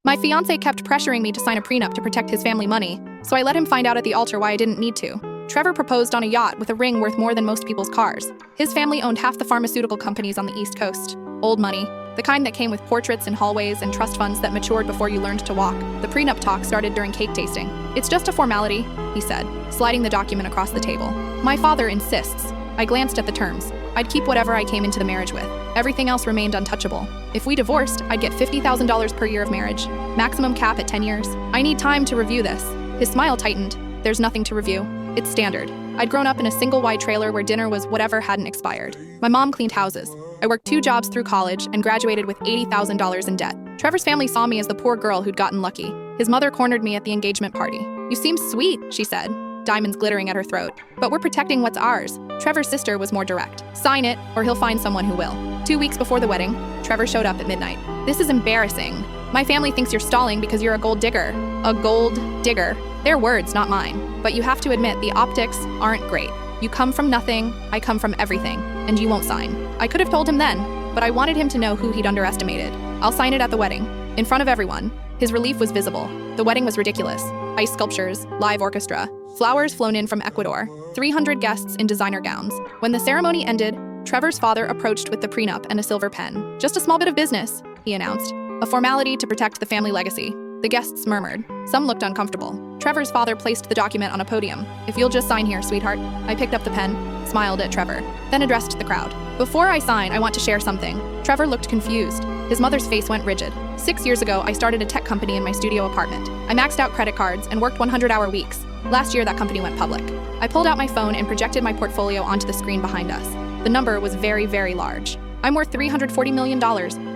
My fiancé kept pressuring me to sign a prenup to protect his family money, so I let him find out at the altar why I didn't need to. Trevor proposed on a yacht with a ring worth more than most people's cars. His family owned half the pharmaceutical companies on the East Coast. Old money, the kind that came with portraits in hallways and trust funds that matured before you learned to walk. The prenup talk started during cake tasting. "It's just a formality," he said, sliding the document across the table. "My father insists." I glanced at the terms. I'd keep whatever I came into the marriage with. Everything else remained untouchable. If we divorced, I'd get $50,000 per year of marriage. Maximum cap at 10 years. "I need time to review this." His smile tightened. "There's nothing to review. It's standard." I'd grown up in a single wide trailer where dinner was whatever hadn't expired. My mom cleaned houses. I worked 2 jobs through college and graduated with $80,000 in debt. Trevor's family saw me as the poor girl who'd gotten lucky. His mother cornered me at the engagement party. "You seem sweet," she said, diamonds glittering at her throat. "But we're protecting what's ours." Trevor's sister was more direct. "Sign it, or he'll find someone who will." 2 weeks before the wedding, Trevor showed up at midnight. "This is embarrassing. My family thinks you're stalling because you're a gold digger." A gold digger. Their words, not mine. But you have to admit, the optics aren't great. You come from nothing, I come from everything, and you won't sign. I could have told him then, but I wanted him to know who he'd underestimated. "I'll sign it at the wedding." In front of everyone. His relief was visible. The wedding was ridiculous. Ice sculptures, live orchestra, flowers flown in from Ecuador, 300 guests in designer gowns. When the ceremony ended, Trevor's father approached with the prenup and a silver pen. "Just a small bit of business," he announced. "A formality to protect the family legacy." The guests murmured. Some looked uncomfortable. Trevor's father placed the document on a podium. "If you'll just sign here, sweetheart." I picked up the pen, smiled at Trevor, then addressed the crowd. "Before I sign, I want to share something." Trevor looked confused. His mother's face went rigid. 6 years ago, I started a tech company in my studio apartment. I maxed out credit cards and worked 100-hour weeks. Last year, that company went public. I pulled out my phone and projected my portfolio onto the screen behind us. The number was very, very large. I'm worth $340 million,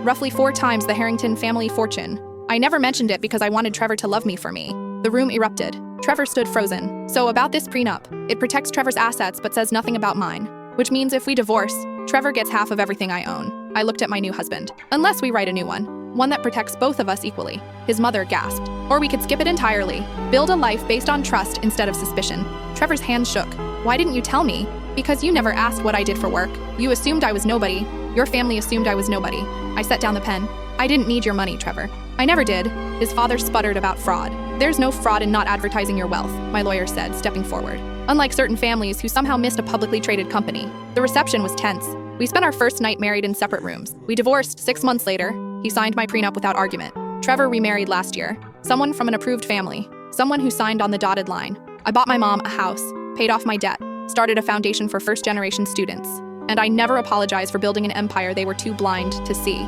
roughly 4 times the Harrington family fortune. I never mentioned it because I wanted Trevor to love me for me. The room erupted. Trevor stood frozen. "So about this prenup, it protects Trevor's assets but says nothing about mine. Which means if we divorce, Trevor gets half of everything I own." I looked at my new husband. "Unless we write a new one that protects both of us equally." His mother gasped. "Or we could skip it entirely. Build a life based on trust instead of suspicion." Trevor's hands shook. "Why didn't you tell me?" "Because you never asked what I did for work. You assumed I was nobody. Your family assumed I was nobody." I set down the pen. "I didn't need your money, Trevor." "I never did." His father sputtered about fraud. "There's no fraud in not advertising your wealth," my lawyer said, stepping forward. "Unlike certain families who somehow missed a publicly traded company." The reception was tense. We spent our first night married in separate rooms. We divorced 6 months later. He signed my prenup without argument. Trevor remarried last year. Someone from an approved family. Someone who signed on the dotted line. I bought my mom a house, paid off my debt, started a foundation for first-generation students. And I never apologize for building an empire they were too blind to see.